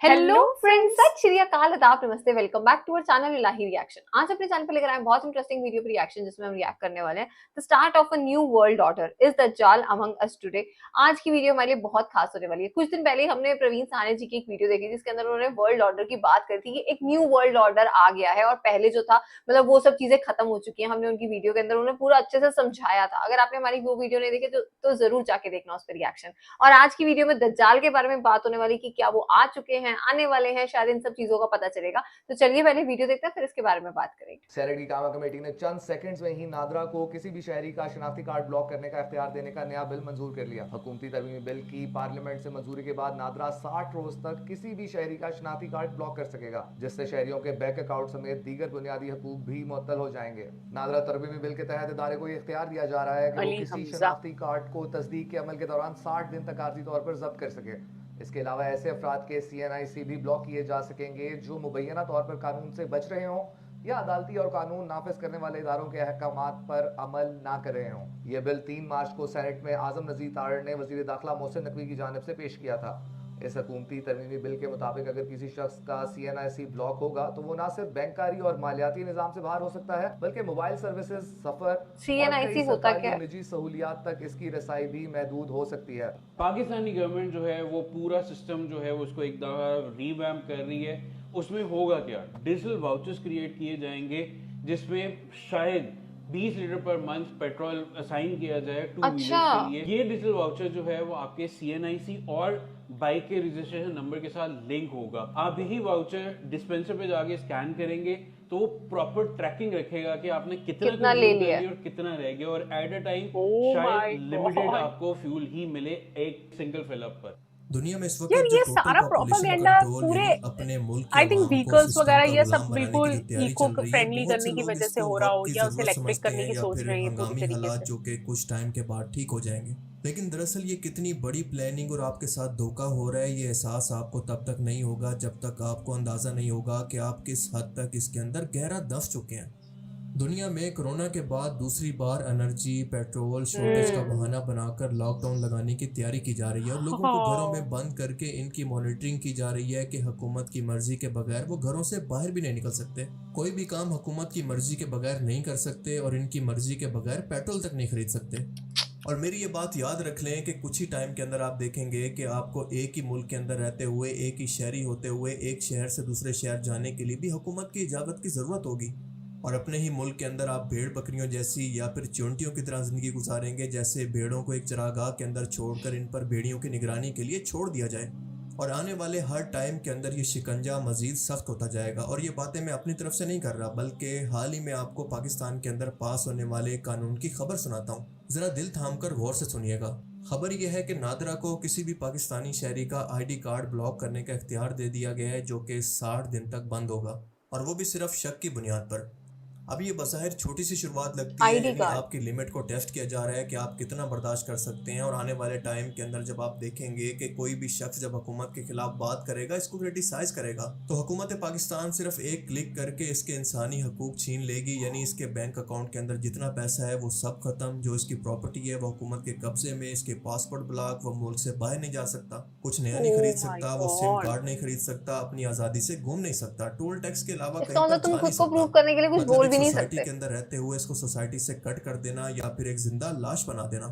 Hello hello friends, friends. सत श्री अकाल, आदाब, नमस्ते, welcome back to our channel Ilahi reaction. आज अपने चैनल पे लेकर आए हैं बहुत इंटरेस्टिंग वीडियो पर रिएक्शन, जिसमें हम रिएक्ट करने वाले हैं the start of a new world order is Dajjal among us today. आज की वीडियो हमारे लिए बहुत खास होने वाली है। कुछ दिन पहले हमने प्रवीण साहनी जी की एक वीडियो देखी जिसके अंदर उन्होंने वर्ल्ड ऑर्डर की बात करी थी कि एक न्यू वर्ल्ड ऑर्डर आ गया है और पहले जो था मतलब वो सब चीजें खत्म हो चुकी हैं। हमने उनकी वीडियो के अंदर उन्हें पूरा अच्छे से समझाया था। अगर आपने हमारी वो वीडियो नहीं देखी तो जरूर जाके देखना उस पर रिएक्शन। और आज की वीडियो में दज्जाल के बारे में बात होने वाली कि क्या वो आ चुके हैं, आने वाले हैं, शायद इन सब चीजों का पता चलेगा। तो चलिए पहले वीडियो देखते हैं, फिर इसके बारे में बात करेंगे। शहरी की कामा कमेटी ने चंद सेकंड्स में ही नादरा को किसी भी शहरी का शनाख्ती कार्ड ब्लॉक करने का इख्तियार देने का नया बिल मंजूर कर लिया। हुकूमती तरमीमी बिल की पार्लियामेंट से मंजूरी के बाद नादरा 60 रोज तक किसी भी शहरी का शनाख्ती कार्ड ब्लॉक कर सकेगा, जिससे शहरियों के बैंक अकाउंट समेत दीगर बुनियादी हकूक भी मुअत्तल हो जाएंगे। नादरा तरमीमी बिल के तहत इदारे को यह इख्तियार दिया जा रहा है कि वो किसी शनाख्ती कार्ड को तस्दीक के अमल के दौरान 60 दिन तक आर्जी तौर पर जब्त कर सके। इसके अलावा ऐसे अफराद के CNIC भी ब्लॉक किए जा सकेंगे जो मुबैना तौर पर कानून से बच रहे हों या अदालती और कानून नाफिज करने वाले इदारों के अहकामात पर अमल ना कर रहे हों। यह बिल 3 मार्च को सेनेट में आजम नजीर तारड़ ने वजीर दाखिला मोहसिन नकवी की जानिब से पेश किया था। इस हुकूमती तरमीमी बिल के मुताबिक अगर किसी शख्स का CNIC ब्लॉक होगा तो वो ना सिर्फ बैंकारी और मालियाती निज़ाम से बाहर हो सकता है, बल्कि मोबाइल सर्विसेज, सफर और कई सीएनआईसी होता सरकारी क्या और है? निजी सहूलियात तक इसकी रसाई भी महदूद हो सकती है। पाकिस्तानी गवर्नमेंट जो है वो पूरा सिस्टम जो है उसको एक दफ़ा रीवैम्प कर रही है। उसमें होगा क्या, डिजिटल वाउचर्स क्रिएट किए जाएंगे जिसमें शायद 20 litre per month petrol assign किया जाए टू अच्छा। व्हीलर्स के लिए। ये डिजिटल वाउचर जो है वो आपके CNIC और बाइक के रजिस्ट्रेशन नंबर के साथ लिंक होगा। आप यही वाउचर डिस्पेंसर पे जाके स्कैन करेंगे तो वो प्रॉपर ट्रैकिंग रखेगा कि आपने कितना कितना ले कंज्यूम कर लिया है? लिया और कितना रह गया, और एट अ टाइम ओ शायद माय लिमिटेड गॉड। आपको फ्यूल ही मिले एक सिंगल फिल अप पर। दुनिया में इस यार वक्त जो ये टोटल सारा पॉपुलेशन प्रोपागेंडा कंट्रोल पूरे यानी अपने मुल्क के आई थिंक अवाम को व्हीकल्स सिस्टम वगैरह का ये सब गुलाम बनाने की बिल्कुल जो तैयारी इको चल रही है, फ्रेंडली बहुत से करने की लोग वजह से इसको हो रहा वक्त हो की या उसे ज़रूरत इलेक्ट्रिक समझते करने हैं की या सोच फिर रही है पूरी हंगामी तरीके हालात से। जो कि कुछ टाइम के बाद ठीक हो जाएंगे। लेकिन दरअसल ये कितनी बड़ी प्लानिंग और आपके साथ धोखा हो रहा है, ये एहसास आपको तब तक नहीं होगा जब तक आपको अंदाज़ा नहीं होगा कि आप किस हद तक इसके अंदर गहरा दस चुके हैं। दुनिया में कोरोना के बाद दूसरी बार एनर्जी पेट्रोल शॉर्टेज का हम्म। बहाना बनाकर लॉकडाउन लगाने की तैयारी की जा रही है और लोगों को घरों में हाँ। बंद करके इनकी मॉनिटरिंग की जा रही है कि हुकूमत की मर्जी के बगैर वो घरों से बाहर भी नहीं निकल सकते। कोई भी काम हुकूमत की मर्जी के बगैर नहीं कर सकते और इनकी मर्जी के बगैर पेट्रोल तक नहीं खरीद सकते। और मेरी ये बात याद रख लें कि कुछ ही टाइम के अंदर आप देखेंगे कि आपको एक ही मुल्क के अंदर रहते हुए, एक ही शहरी होते हुए, एक शहर से दूसरे शहर जाने के लिए भी हुकूमत की इजाज़त की ज़रूरत होगी। और अपने ही मुल्क के अंदर आप भेड़ बकरियों जैसी या फिर चूंटियों की तरह ज़िंदगी गुजारेंगे, जैसे भेड़ों को एक चरागाह के अंदर छोड़कर इन पर भेड़ियों की निगरानी के लिए छोड़ दिया जाए। और आने वाले हर टाइम के अंदर ये शिकंजा मज़ीद सख्त होता जाएगा। और ये बातें मैं अपनी तरफ से नहीं कर रहा, बल्कि हाल ही में आपको पाकिस्तान के अंदर पास होने वाले कानून की खबर सुनाता हूँ। ज़रा दिल थाम कर गौर से सुनिएगा। खबर यह है कि नादरा को किसी भी पाकिस्तानी शहरी का ID कार्ड ब्लॉक करने का इख्तियार दे दिया गया है, जो कि 60 दिन तक बंद होगा, और वो भी सिर्फ शक की बुनियाद पर। अब ये बज़ाहिर छोटी सी शुरुआत लगती है, आईडी यानी कार्ड। आपकी लिमिट को टेस्ट किया जा रहा है कि आप कितना बर्दाश्त कर सकते हैं। और आने वाले टाइम के अंदर जब आप देखेंगे कि कोई भी शख्स जब हुकूमत के खिलाफ बात करेगा, इसको क्रिटिसाइज करेगा, तो हुकूमत पाकिस्तान सिर्फ एक क्लिक करके इसके इंसानी हकूक छीन लेगी। यानी इसके बैंक अकाउंट के अंदर जितना पैसा है वो सब खत्म, जो इसकी प्रॉपर्टी है वो हुकूमत के कब्जे में, इसके पासपोर्ट ब्लॉक, वो मुल्क से बाहर नहीं जा सकता, कुछ नया नहीं ओ खरीद माय सकता, वो सिम गॉड। कार्ड नहीं खरीद सकता, अपनी आज़ादी से घूम नहीं सकता, टोल टैक्स के अलावा इसका कहीं पर मतलब तुम जा खुद नहीं को सकता। प्रूव करने के लिए कुछ मतलब बोल एक भी नहीं सोसाइटी सकते। के अंदर रहते हुए इसको सोसाइटी से कट कर देना या फिर एक जिंदा लाश बना देना।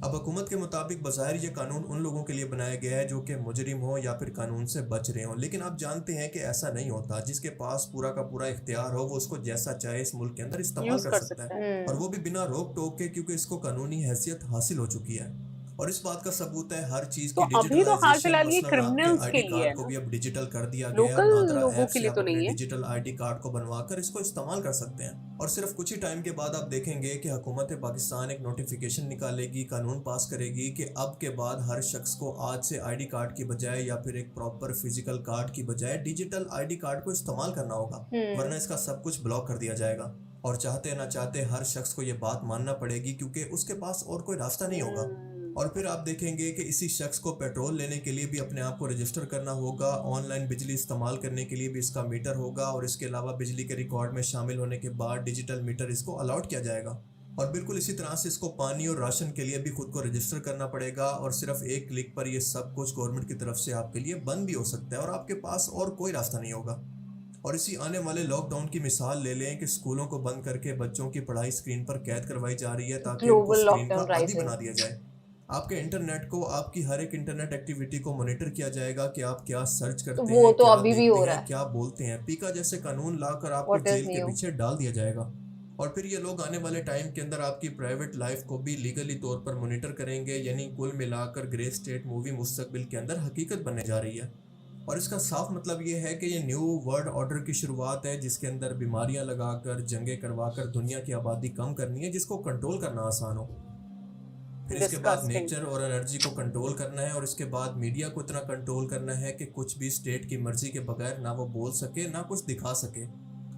अब हुकूमत के मुताबिक बज़ाहिर ये कानून उन लोगों के लिए बनाया गया है जो कि मुजरिम हो या फिर कानून से बच रहे हो, लेकिन आप जानते हैं कि ऐसा नहीं होता। जिसके पास पूरा का पूरा इख्तियार हो वो उसको जैसा चाहे इस मुल्क के अंदर इस्तेमाल यूज कर कर सकता सकता है, है। और वो भी बिना रोक टोक के, क्योंकि इसको कानूनी हैसियत हासिल हो चुकी है। और इस बात का सबूत है हर चीज़ तो की अभी तो हाल डिजिटलाइजेशन। फिलहाल ये मसलन आपके क्रिमिनल्स के ID लिए कार्ड है को ना, भी अब डिजिटल कर दिया गया है, और लोकल नादरा लोगों ऐप के से लिए आप तो अपने नहीं है। डिजिटल ID कार्ड को बनवाकर इसको इस्तेमाल कर सकते हैं। और सिर्फ कुछ ही टाइम के बाद आप देखेंगे कि हुकूमत पाकिस्तान एक नोटिफिकेशन निकालेगी, कानून पास करेगी कि अब के बाद हर शख्स को आज से ID कार्ड की बजाय या फिर एक प्रॉपर फिजिकल कार्ड की बजाय डिजिटल ID कार्ड को इस्तेमाल करना होगा, वरना इसका सब कुछ ब्लॉक कर दिया जाएगा। और चाहते ना चाहते हर शख्स को ये बात मानना पड़ेगी, क्योंकि उसके पास और कोई रास्ता नहीं होगा। और फिर आप देखेंगे कि इसी शख्स को पेट्रोल लेने के लिए भी अपने आप को रजिस्टर करना होगा, ऑनलाइन बिजली इस्तेमाल करने के लिए भी इसका मीटर होगा, और इसके अलावा बिजली के रिकॉर्ड में शामिल होने के बाद डिजिटल मीटर इसको अलॉट किया जाएगा। और बिल्कुल इसी तरह से इसको पानी और राशन के लिए भी खुद को रजिस्टर करना पड़ेगा और सिर्फ एक क्लिक पर ये सब कुछ गवर्नमेंट की तरफ से आपके लिए बंद भी हो सकता है और आपके पास और कोई रास्ता नहीं होगा। और इसी आने वाले लॉकडाउन की मिसाल ले लें कि स्कूलों को बंद करके बच्चों की पढ़ाई स्क्रीन पर कैद करवाई जा रही है ताकि उनको ग्लोबल स्क्रीन का लॉकडाउन आदी बना राइजिंग। दिया जाए। आपके इंटरनेट को, आपकी हर एक इंटरनेट एक्टिविटी को मॉनिटर किया जाएगा कि आप क्या सर्च तो करते वो हैं, तो क्या अभी भी देखते हो रहा हैं, है। क्या बोलते हैं। पीका जैसे कानून लाकर आपको व्हाट इज जेल के न्यू? पीछे डाल दिया जाएगा और फिर ये लोग आने वाले टाइम के अंदर आपकी प्राइवेट लाइफ को भी लीगली तौर पर मॉनिटर करेंगे। यानी कुल मिलाकर ग्रे स्टेट मूवी मुस्तकबिल के अंदर हकीकत बनने जा रही है। और इसका साफ मतलब ये है कि ये न्यू वर्ल्ड ऑर्डर की शुरुआत है जिसके अंदर बीमारियां लगाकर, जंगें करवाकर दुनिया की आबादी कम करनी है जिसको कंट्रोल करना आसान हो। फिर इसके बाद डिस्गस्टिंग। नेचर और एनर्जी को कंट्रोल करना है और इसके बाद मीडिया को इतना कंट्रोल करना है कि कुछ भी स्टेट की मर्जी के बगैर ना वो बोल सके ना कुछ दिखा सके।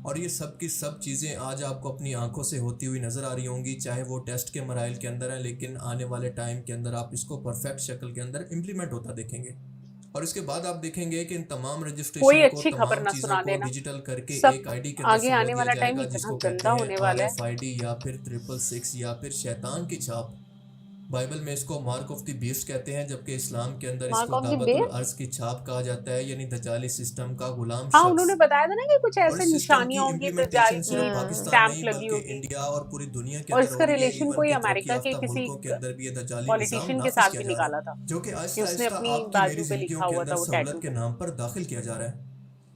और ये सब की सब चीज़ें आज आपको अपनी आंखों से होती हुई नज़र आ रही होंगी, चाहे वो टेस्ट के मराइल के अंदर है, लेकिन आने वाले टाइम के अंदर आप इसको परफेक्ट शक्ल के अंदर इम्प्लीमेंट होता देखेंगे। और इसके बाद आप देखेंगे कि इन तमाम कोई रजिस्ट्रेशन को, अच्छी खबर तमाम ना चीज़ों सुना को देना। डिजिटल करके सब एक आईडी के अंदर आगे संभाल आने दिया वाला टाइम जाएगा इतना जिसको कहते गंदा हैं होने वाला है। RFID या फिर 666 या फिर शैतान की छाप। बाइबल में इसको मार्क ऑफ द बीस्ट कहते हैं, जबकि इस्लाम के अंदर मार्क इसको ऑफ द दावतुल बेस्ट? अर्ज की छाप कहा जाता है, यानी दजाली सिस्टम का गुलाम हाँ, शख्स। उन्होंने बताया था ना कि कुछ और ऐसे इस सिस्टम की निशानियां होंगी, इम्प्लीमेंटेशन दजाली सिर्फ की पाकिस्तान स्टैंप नहीं लगी बल्कि होगी। इंडिया और पूरी दुनिया के और अंदर इसका हो रही है। रिलेशन इवन कोई के तरक्की अमेरिका के याफ्ता किसी मुल्कों के अंदर भी ये दजाली निज़ाम पॉलिटिशियन के नाफिज साथ किया भी जा रहा निकाला है, था जो कि कि आहिस्ता उसने आहिस्ता अपनी आपकी मेरी बाजू पे जिंदगियों लिखा के हुआ अंदर था वो सहूलत टैटू के पे। नाम पर दाखिल किया जा रहा है।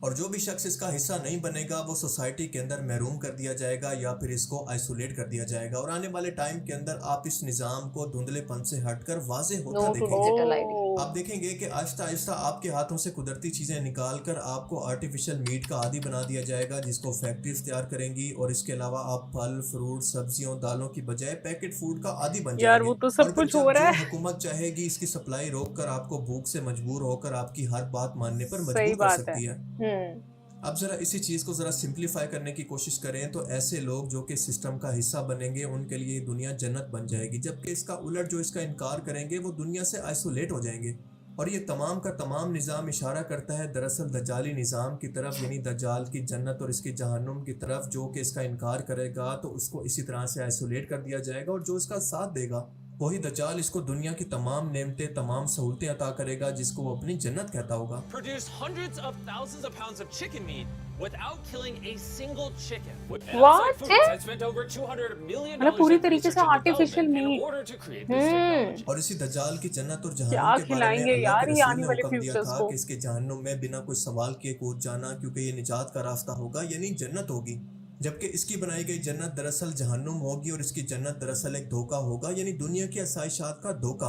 और जो भी शख्स इसका हिस्सा नहीं बनेगा वो सोसाइटी के अंदर महरूम कर दिया जाएगा या फिर इसको आइसोलेट कर दिया जाएगा। और आने वाले टाइम के अंदर आप इस निज़ाम को धुंधलेपन से हटकर वाज़ेह नो होता टू देखेंगे। Digital ID. आप देखेंगे कि आहिस्ता आहिस्ता आपके हाथों से कुदरती चीज़ें निकाल कर आपको आर्टिफिशियल मीट का आदी बना दिया जाएगा जिसको फैक्ट्रीज तैयार करेंगी। और इसके अलावा आप फल, फ्रूट, सब्जियों, दालों की बजाय पैकेट फूड का आदी बन यार जाएंगे। वो तो और सब फिर कुछ हो जब रहा जो है। हुकूमत चाहेगी इसकी सप्लाई रोक कर आपको भूख से मजबूर होकर आपकी हर बात मानने पर सही मजबूर कर बात है। सकती है। अब जरा इसी चीज़ को जरा सिंप्लीफाई करने की कोशिश करें तो ऐसे लोग जो कि सिस्टम का हिस्सा बनेंगे उनके लिए दुनिया जन्नत बन जाएगी, जबकि इसका उलट जो इसका इनकार करेंगे वो दुनिया से आइसोलेट हो जाएंगे। और ये तमाम का तमाम निज़ाम इशारा करता है दरअसल दजाली निज़ाम की तरफ, यानी दजाल की जन्नत और इसकी जहन्नुम की तरफ। जो कि इसका इनकार करेगा तो उसको इसी तरह से आइसोलेट कर दिया जाएगा और जो इसका साथ देगा वही दजाल इसको दुनिया की तमाम नेमतें, तमाम सहूलतें अता करेगा जिसको वो अपनी जन्नत कहता होगा। Produce hundreds of thousands of pounds of chicken meat without killing a single chicken. With What? Outside Foods has spent over $200 million मतलब पूरी in तरीके research से and artificial development in meat. order to create this technology. और इसी दजाल की जन्नत और क्या जहन्नुम के बारे में खिलाएंगे अल्लाह यार के ये रसूल आने ने वाले हुक्म दिया फ्यूचर्स था को। कि इसके जहन्नुम में बिना कोई सवाल किए कूद जाना, क्योंकि ये निजात का रास्ता होगा, यानी जन्नत होगी। जबकि इसकी बनाई गई जन्नत दरअसल जहन्नुम होगी और इसकी जन्नत दरअसल एक धोखा होगा, यानी दुनिया की आसाइशात का धोखा।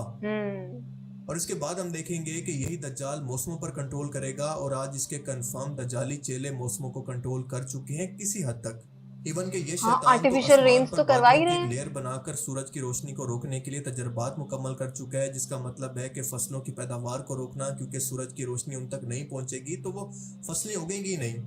और इसके बाद हम देखेंगे कि यही दज्जाल मौसमों पर कंट्रोल करेगा और आज इसके कंफर्म दजाली चेले मौसमों को कंट्रोल कर चुके हैं किसी हद तक। इवन के ये हाँ, शैतान तो आर्टिफिशियल आसमान रेन्स पर तो करवा ही बादलों रहे की हैं। लेयर बनाकर सूरज की रोशनी को रोकने के लिए तजर्बात मुकम्मल कर चुका है, जिसका मतलब है कि फसलों की पैदावार को रोकना, क्योंकि सूरज की रोशनी उन तक नहीं पहुंचेगी तो वो फसलें उगेंगी ही नहीं।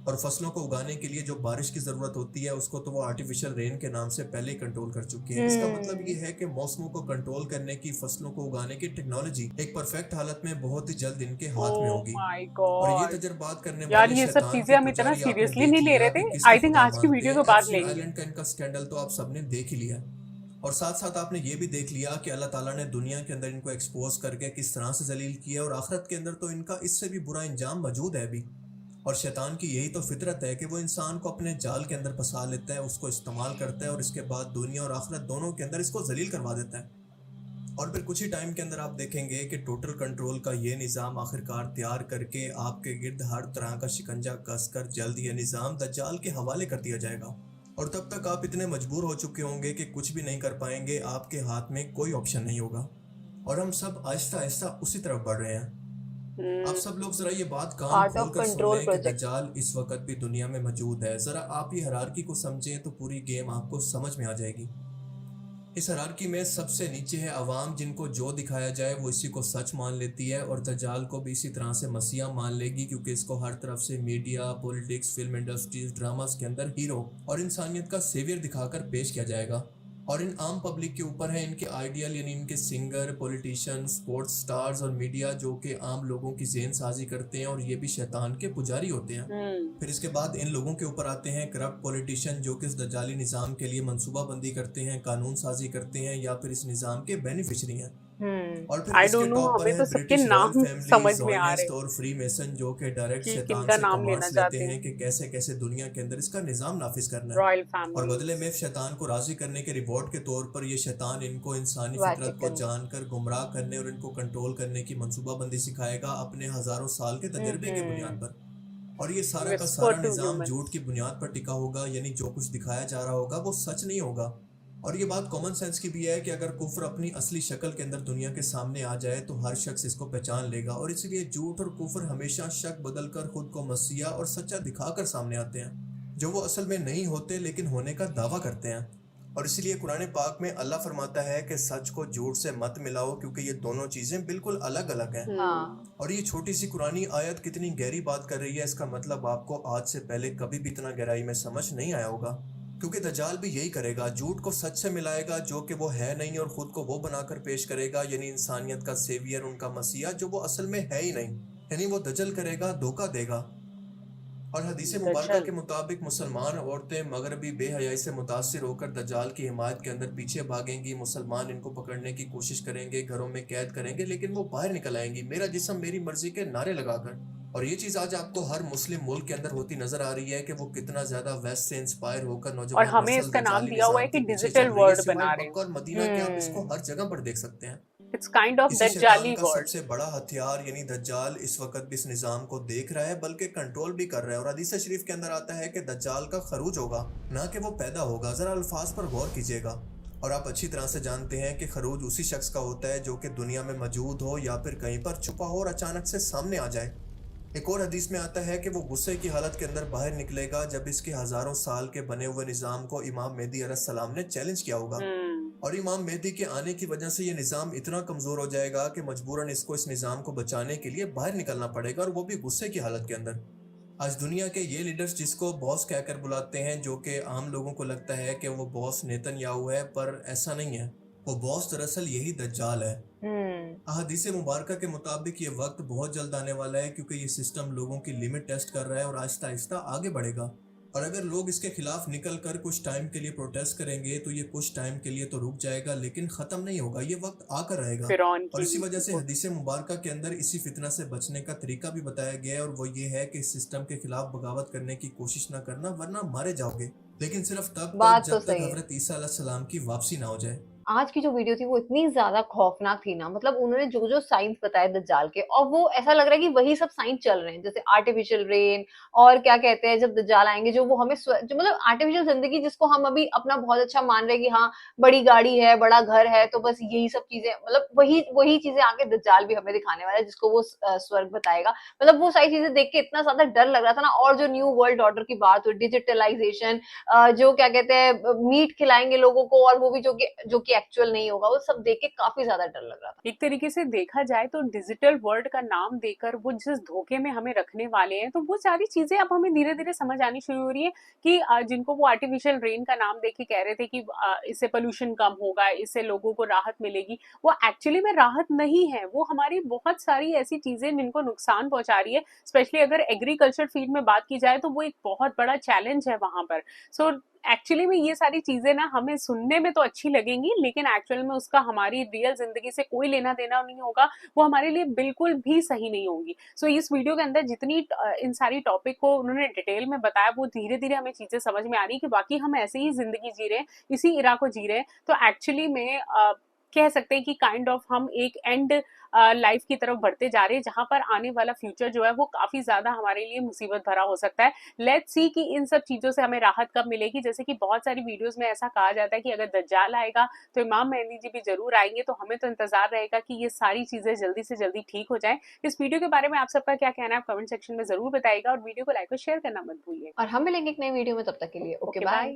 और फसलों को उगाने के लिए जो बारिश की ज़रूरत होती है उसको तो वो आर्टिफिशियल रेन के नाम से पहले ही कंट्रोल कर चुके हैं। इसका मतलब ये है कि मौसमों को कंट्रोल करने की, फसलों को उगाने की टेक्नोलॉजी एक परफेक्ट हालत में बहुत ही जल्द इनके हाथ में ओह होगी। माय और ये गॉड। तजर्बात करने यार वाले ये सब शैतान चीजें के हम इतना पुजारी आपने सीरियसली देख नहीं ले लिया रहे कि थे। किसको आई थिंक खुदा आज की मानते वीडियो हैं। के बाद एप्सी लेंगे। आइलैंड का इनका स्कैंडल तो आप सबने देख ही लिया। और साथ साथ आपने ये भी देख लिया कि अल्लाह ताला ने दुनिया के अंदर इनको एक्सपोज करके किस तरह से जलील किया, और आखिरत के अंदर तो इनका इससे भी बुरा इंजाम मौजूद है अभी। और शैतान की यही तो फितरत है कि वो इंसान को अपने जाल के अंदर फंसा लेता है, उसको इस्तेमाल करता है और इसके बाद दुनिया और आखिरत दोनों के अंदर इसको जलील करवा देता है। और फिर कुछ ही टाइम के अंदर आप देखेंगे कि टोटल कंट्रोल का ये निज़ाम आखिरकार तैयार करके आपके गिर्द हर तरह का शिकंजा कसकर जल्द ये निज़ाम दज्जाल के हवाले कर दिया जाएगा। और तब तक आप इतने मजबूर हो चुके होंगे कि कुछ भी नहीं कर पाएंगे, आपके हाथ में कोई ऑप्शन नहीं होगा। और हम सब आहिस्ता आहिस्ता उसी तरफ बढ़ रहे हैं। आप सब लोग जरा ये बात कान Art खोल of कर सुन Control लें कि project। दज्जाल इस वक्त भी दुनिया में मौजूद है। जरा आप ये हायरार्की को समझें तो पूरी गेम आपको समझ में आ जाएगी। इस हायरार्की में सबसे नीचे है अवाम, जिनको जो दिखाया जाए वो इसी को सच मान लेती है, और दज्जाल को भी इसी तरह से मसीहा मान लेगी, क्योंकि इसको हर तरफ से media, politics, film industries, dramas के अंदर हीरो और इंसानियत का सेवियर दिखाकर पेश किया जाएगा। और इन आम पब्लिक के ऊपर है इनके आइडियल यानी इनके सिंगर, पॉलिटिशियन, स्पोर्ट्स स्टार्स और मीडिया जो कि आम लोगों की जेन साजी करते हैं और ये भी शैतान के पुजारी होते हैं। फिर इसके बाद इन लोगों के ऊपर आते हैं करप्ट पॉलिटिशियन जो कि इस दज्जाली निज़ाम के लिए मंसूबाबंदी करते हैं, कानून साजी करते हैं या फिर इस निज़ाम के बेनिफिशरी हैं। और फिर आई इसके डोंट नो, टॉप पर हमें है तो सबके ब्रिटिश रॉयल नाम फैमिली, समझ में आ ज़ायनिस्ट रहे और फ्री मेसन जो कि डायरेक्ट कि शैतान किनका से नाम लेना कमांड्स लेते चाहते हैं हैं। कि कैसे कैसे दुनिया के अंदर इसका निज़ाम नाफिज करना है। रॉयल और बदले फैमिली। में शैतान को राजी करने के रिवॉर्ड के तौर पर ये शैतान इनको इंसानी फितरत को वाटिकन। जानकर गुमराह करने और इनको कंट्रोल करने की मंसूबाबंदी सिखाएगा अपने हज़ारों साल के तजर्बे के बुनियाद पर। और ये सारा का Whisper सारा to निज़ाम humans। झूठ की बुनियाद पर टिका होगा, यानी जो कुछ दिखाया जा रहा होगा वो सच नहीं होगा। और ये बात कॉमन सेंस की भी है कि अगर कुफ्र अपनी असली शक्ल के अंदर दुनिया के सामने आ जाए तो हर शख्स इसको पहचान लेगा, और इसलिए झूठ और कुफ्र हमेशा शक बदलकर खुद को मसीहा और सच्चा दिखाकर सामने आते हैं, जो वो असल में नहीं होते लेकिन होने का दावा करते हैं। और इसीलिए कुरान पाक में अल्लाह फरमाता है कि सच को झूठ से मत मिलाओ क्योंकि ये दोनों चीज़ें बिल्कुल अलग अलग हैं। हाँ और ये छोटी सी कुरानी आयत कितनी गहरी बात कर रही है, इसका मतलब आपको आज से पहले कभी भी इतना गहराई में समझ नहीं आया होगा। क्योंकि दज्जाल भी यही करेगा, झूठ को सच से मिलाएगा जो कि वो है नहीं और खुद को वो बनाकर पेश करेगा, यानी इंसानियत का सेवियर, उनका मसीहा, जो वो असल में है ही नहीं। यानी वो दजल करेगा, धोखा देगा। और हदीस मुबारका दज्जल। के मुताबिक मुसलमान औरतें मगरबी बेहयाई से मुतासिर होकर दज्जाल की हिमायत के अंदर पीछे भागेंगी। मुसलमान इनको पकड़ने की कोशिश करेंगे, घरों में कैद करेंगे, लेकिन वो बाहर निकल आएंगी मेरा जिस्म मेरी मर्जी के नारे लगाकर। और ये चीज आज आपको हर मुस्लिम मुल्क के अंदर होती नजर आ रही है कि वो कितना ज्यादा वेस्ट से इंस्पायर होकर और नौजवान हमें नस्ल इसका नाम दज्जाली दिया हुआ है निजाम कि के पीछे डिजिटल चल रही है। वर्ड सिवाय बना रहे मक्का और मदीना के आप इसको हर जगह पर देख सकते हैं। इट्स काइंड ऑफ इसी शैतान दज्जाली का वर्ड। सबसे बड़ा हथियार यानी दज्जाल इस वक्त भी इस निज़ाम को देख रहा है बल्कि कंट्रोल भी कर रहा है। और हदीस शरीफ के अंदर आता है कि दज्जाल का खरूज होगा, ना कि वो पैदा होगा। ज़रा अल्फाज पर गौर कीजिएगा। और आप अच्छी तरह से जानते हैं कि खरूज उसी शख्स का होता है जो कि दुनिया में मौजूद हो या फिर कहीं पर छुपा हो और अचानक से सामने आ जाए। एक और हदीस में आता है कि वो गुस्से की हालत के अंदर बाहर निकलेगा जब इसके हज़ारों साल के बने हुए निज़ाम को इमाम मेहदी अलैहिस्सलाम ने चैलेंज किया होगा। और इमाम मेहदी के आने की वजह से ये निज़ाम इतना कमज़ोर हो जाएगा कि मजबूरन इसको इस निज़ाम को बचाने के लिए बाहर निकलना पड़ेगा, और वो भी गुस्से की हालत के अंदर। आज दुनिया के ये लीडर्स जिसको बॉस कहकर बुलाते हैं, जो कि आम लोगों को लगता है कि वो बॉस नेतन्याहू है, पर ऐसा नहीं है। वो बॉस दरअसल यही दज्जाल है। अहादीस मुबारका के मुताबिक ये वक्त बहुत जल्द आने वाला है क्योंकि ये सिस्टम लोगों की लिमिट टेस्ट कर रहा है और आहिस्ता आहिस्ता आगे बढ़ेगा। और अगर लोग इसके खिलाफ निकल कर कुछ टाइम के लिए प्रोटेस्ट करेंगे तो ये कुछ टाइम के लिए तो रुक जाएगा लेकिन ख़त्म नहीं होगा, ये वक्त आकर रहेगा। फिरौन और की इसी वजह से हदीस मुबारका के अंदर इसी फितना से बचने का तरीका भी बताया गया है, और वो ये है कि इस सिस्टम के खिलाफ बगावत करने की कोशिश ना करना वरना मारे जाओगे, लेकिन सिर्फ तब बात तक तो जब तक सही है। हजरत ईसा अलैहिस्सलाम की वापसी ना हो जाए। आज की जो वीडियो थी वो इतनी ज्यादा खौफनाक थी ना, मतलब उन्होंने जो जो साइंस बताए दज्जाल के, और वो ऐसा लग रहा है कि वही सब साइंस चल रहे हैं, जैसे आर्टिफिशियल रेन और क्या कहते हैं जब दज्जाल आएंगे जो वो हमें जो मतलब आर्टिफिशियल जिंदगी जिसको हम अभी अपना बहुत अच्छा मान रहे हैं कि हाँ बड़ी गाड़ी है, बड़ा घर है, तो बस यही सब चीजें, मतलब वही वही चीजें आके दज्जाल भी हमें दिखाने वाला है जिसको वो स्वर्ग बताएगा। मतलब वो सारी चीजें देख के इतना ज्यादा डर लग रहा था ना। और जो न्यू वर्ल्ड ऑर्डर की बात हुई, डिजिटलाइजेशन, जो क्या कहते हैं मीट खिलाएंगे लोगों को, और वो भी जो कि एक्चुअल नहीं होगा, वो सब देख के काफी ज्यादा डर लग रहा था। एक तरीके से देखा जाए तो डिजिटल वर्ल्ड का नाम देकर वो जिस धोखे में हमें रखने वाले हैं, तो वो सारी चीजें अब हमें धीरे धीरे समझ आनी शुरू हो रही है कि जिनको वो आर्टिफिशियल रेन का नाम देके कह रहे थे कि इससे पोल्यूशन कम होगा, इससे लोगों को राहत मिलेगी, वो एक्चुअली में राहत नहीं है। वो हमारी बहुत सारी ऐसी चीजें जिनको नुकसान पहुंचा रही है। स्पेशली अगर एग्रीकल्चर फील्ड में बात की जाए तो वो एक बहुत बड़ा चैलेंज है वहां पर। सो एक्चुअली में ये सारी चीजें ना हमें सुनने में तो अच्छी लगेंगी, लेकिन एक्चुअल में उसका हमारी रियल जिंदगी से कोई लेना देना नहीं होगा, वो हमारे लिए बिल्कुल भी सही नहीं होंगी। सो इस वीडियो के अंदर जितनी इन सारी टॉपिक को उन्होंने डिटेल में बताया, वो धीरे धीरे हमें चीजें समझ में आ रही है कि बाकी हम ऐसे ही जिंदगी जी रहे हैं, इसी इरा को जी रहे हैं। तो एक्चुअली में कह सकते हैं कि काइंड ऑफ हम एक एंड लाइफ की तरफ बढ़ते जा रहे हैं, जहां पर आने वाला फ्यूचर जो है वो काफी ज्यादा हमारे लिए मुसीबत भरा हो सकता है। लेट्स सी कि इन सब चीजों से हमें राहत कब मिलेगी। जैसे कि बहुत सारी वीडियोस में ऐसा कहा जाता है कि अगर दज्जाल आएगा तो इमाम मेहदी जी भी जरूर आएंगे, तो हमें तो इंतजार रहेगा कि ये सारी चीजें जल्दी से जल्दी ठीक हो जाए। इस वीडियो के बारे में आप सबका क्या कहना है आप कमेंट सेक्शन में जरूर बताइएगा, और वीडियो को लाइक और शेयर करना मत भूलिए। और हम मिलेंगे एक नई वीडियो में, तब तक के लिए ओके Okay, बाय। bye.